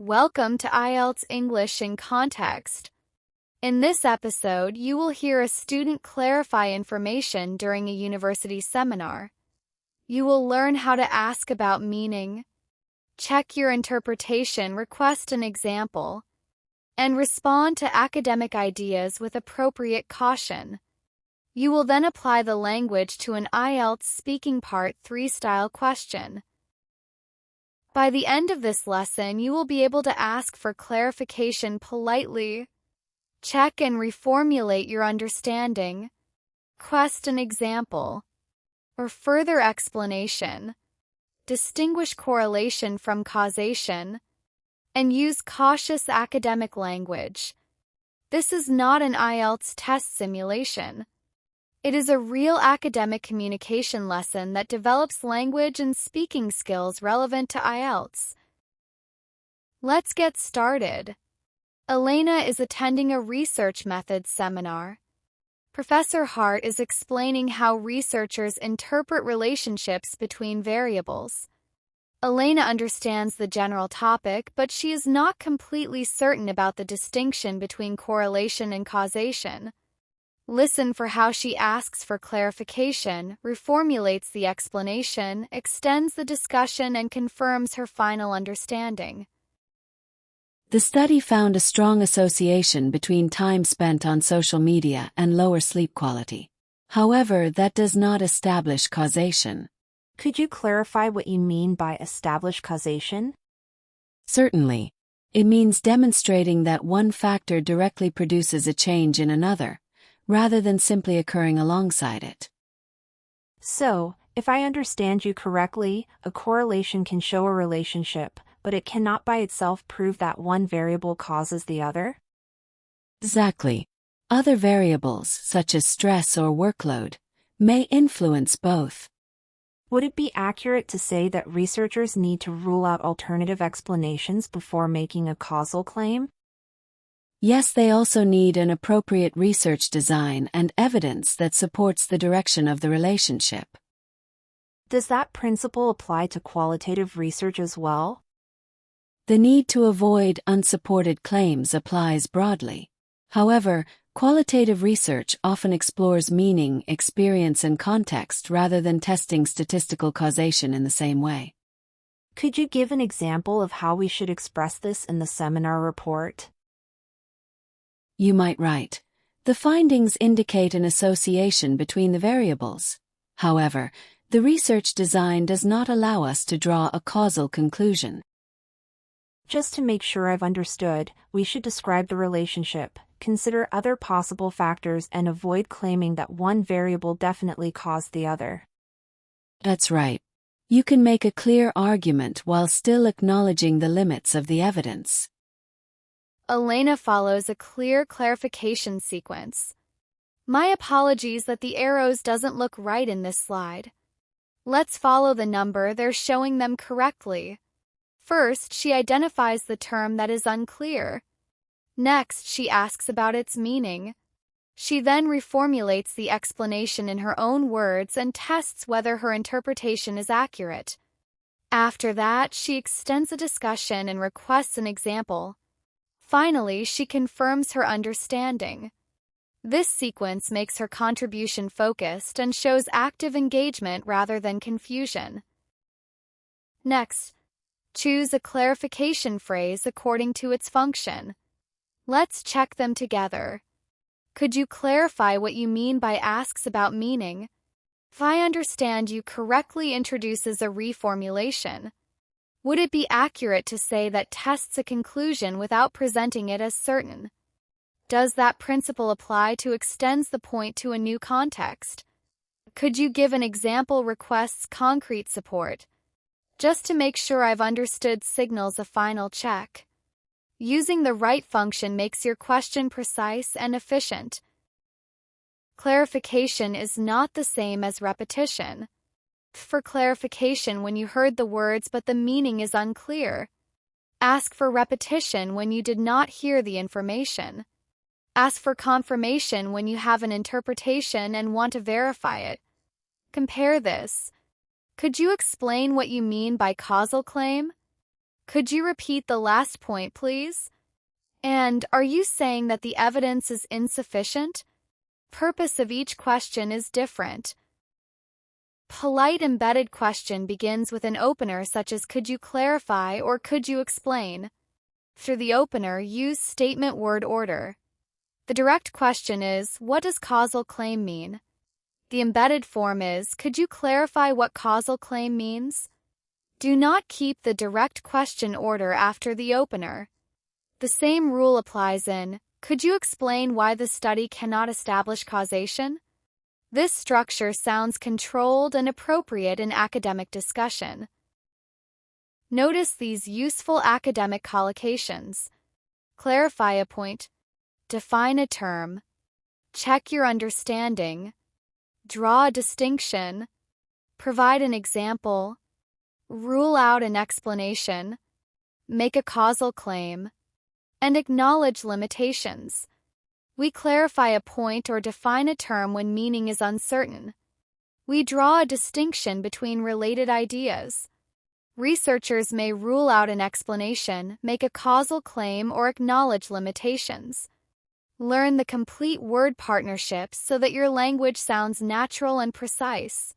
Welcome to IELTS English in Context. In this episode, you will hear a student clarify information during a university seminar. You will learn how to ask about meaning, check your interpretation, request an example, and respond to academic ideas with appropriate caution. You will then apply the language to an IELTS Speaking Part 3 style question. By the end of this lesson, you will be able to ask for clarification politely, check and reformulate your understanding, request an example, or further explanation, distinguish correlation from causation, and use cautious academic language. This is not an IELTS test simulation. It is a real academic communication lesson that develops language and speaking skills relevant to IELTS. Let's get started. Elena is attending a research methods seminar. Professor Hart is explaining how researchers interpret relationships between variables. Elena understands the general topic, but she is not completely certain about the distinction between correlation and causation. Listen for how she asks for clarification, reformulates the explanation, extends the discussion, and confirms her final understanding. The study found a strong association between time spent on social media and lower sleep quality. However, that does not establish causation. Could you clarify what you mean by establish causation? Certainly. It means demonstrating that one factor directly produces a change in another, rather than simply occurring alongside it. So, if I understand you correctly, a correlation can show a relationship, but it cannot by itself prove that one variable causes the other? Exactly. Other variables, such as stress or workload, may influence both. Would it be accurate to say that researchers need to rule out alternative explanations before making a causal claim? Yes, they also need an appropriate research design and evidence that supports the direction of the relationship. Does that principle apply to qualitative research as well? The need to avoid unsupported claims applies broadly. However, qualitative research often explores meaning, experience, and context rather than testing statistical causation in the same way. Could you give an example of how we should express this in the seminar report? You might write, the findings indicate an association between the variables. However, the research design does not allow us to draw a causal conclusion. Just to make sure I've understood, we should describe the relationship, consider other possible factors, and avoid claiming that one variable definitely caused the other. That's right. You can make a clear argument while still acknowledging the limits of the evidence. Elena follows a clear clarification sequence. My apologies that the arrows doesn't look right in this slide. Let's follow the number, they're showing them correctly. First, she identifies the term that is unclear. Next, she asks about its meaning. She then reformulates the explanation in her own words and tests whether her interpretation is accurate. After that, she extends a discussion and requests an example. Finally, she confirms her understanding. This sequence makes her contribution focused and shows active engagement rather than confusion. Next, choose a clarification phrase according to its function. Let's check them together. Could you clarify what you mean by asks about meaning? If I understand you correctly introduces a reformulation. Would it be accurate to say that tests a conclusion without presenting it as certain? Does that principle apply to extends the point to a new context? Could you give an example requests concrete support? Just to make sure I've understood signals a final check. Using the right function makes your question precise and efficient. Clarification is not the same as repetition. For clarification when you heard the words but the meaning is unclear. Ask for repetition when you did not hear the information. Ask for confirmation when you have an interpretation and want to verify it. Compare this. Could you explain what you mean by causal claim? Could you repeat the last point, please? And are you saying that the evidence is insufficient? Purpose of each question is different. Polite embedded question begins with an opener such as could you clarify or could you explain? Through the opener, use statement word order. The direct question is, what does causal claim mean? The embedded form is, could you clarify what causal claim means? Do not keep the direct question order after the opener. The same rule applies in, could you explain why the study cannot establish causation? This structure sounds controlled and appropriate in academic discussion. Notice these useful academic collocations. Clarify a point. Define a term. Check your understanding. Draw a distinction. Provide an example. Rule out an explanation. Make a causal claim. And acknowledge limitations. We clarify a point or define a term when meaning is uncertain. We draw a distinction between related ideas. Researchers may rule out an explanation, make a causal claim, or acknowledge limitations. Learn the complete word partnerships so that your language sounds natural and precise.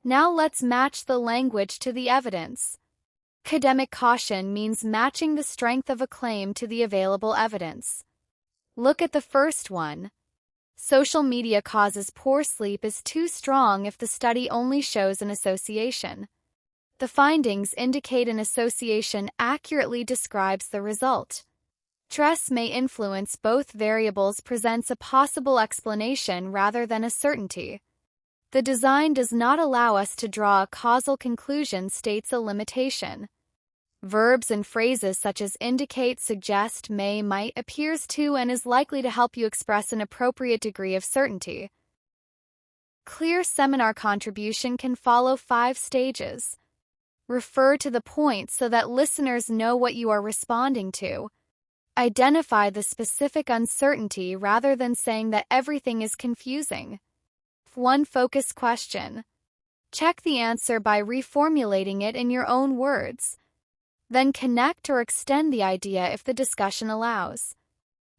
Now let's match the language to the evidence. Academic caution means matching the strength of a claim to the available evidence. Look at the first one. Social media causes poor sleep is too strong if the study only shows an association. The findings indicate an association accurately describes the result. Stress may influence both variables presents a possible explanation rather than a certainty. The design does not allow us to draw a causal conclusion states a limitation. Verbs and phrases such as indicate, suggest, may, might appears to and is likely to help you express an appropriate degree of certainty. Clear seminar contribution can follow 5 stages. Refer to the point so that listeners know what you are responding to. Identify the specific uncertainty rather than saying that everything is confusing. One focus question. Check the answer by reformulating it in your own words. Then connect or extend the idea if the discussion allows.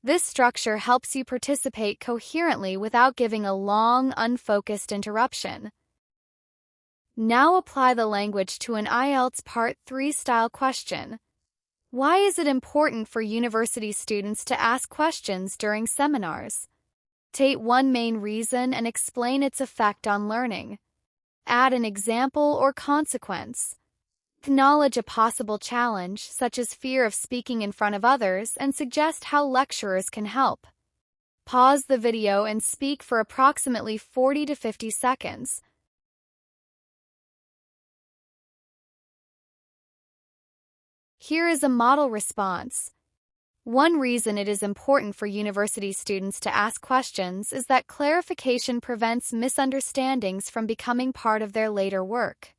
This structure helps you participate coherently without giving a long, unfocused interruption. Now apply the language to an IELTS Part 3 style question. Why is it important for university students to ask questions during seminars? State one main reason and explain its effect on learning. Add an example or consequence. Acknowledge a possible challenge, such as fear of speaking in front of others, and suggest how lecturers can help. Pause the video and speak for approximately 40 to 50 seconds. Here is a model response. One reason it is important for university students to ask questions is that clarification prevents misunderstandings from becoming part of their later work.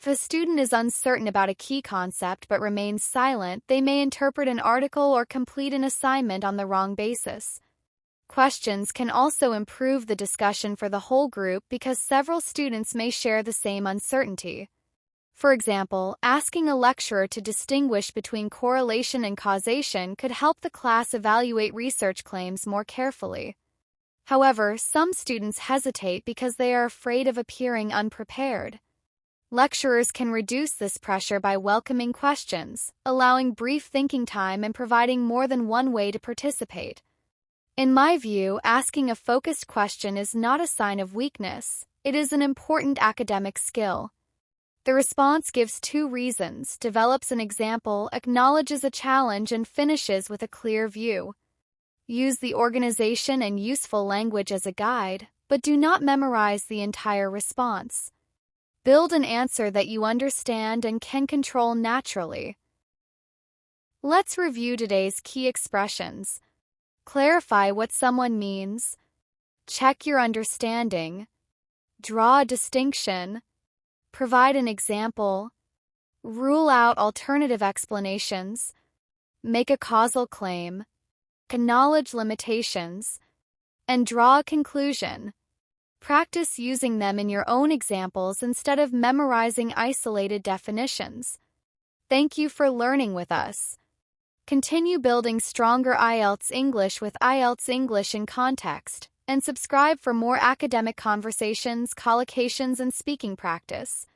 If a student is uncertain about a key concept but remains silent, they may interpret an article or complete an assignment on the wrong basis. Questions can also improve the discussion for the whole group because several students may share the same uncertainty. For example, asking a lecturer to distinguish between correlation and causation could help the class evaluate research claims more carefully. However, some students hesitate because they are afraid of appearing unprepared. Lecturers can reduce this pressure by welcoming questions, allowing brief thinking time, and providing more than one way to participate. In my view, asking a focused question is not a sign of weakness. It is an important academic skill. The response gives 2 reasons, develops an example, acknowledges a challenge, and finishes with a clear view. Use the organization and useful language as a guide, but do not memorize the entire response. Build an answer that you understand and can control naturally. Let's review today's key expressions. Clarify what someone means. Check your understanding. Draw a distinction. Provide an example. Rule out alternative explanations. Make a causal claim. Acknowledge limitations. And draw a conclusion. Practice using them in your own examples instead of memorizing isolated definitions. Thank you for learning with us. Continue building stronger IELTS English with IELTS English in Context, and subscribe for more academic conversations, collocations, and speaking practice.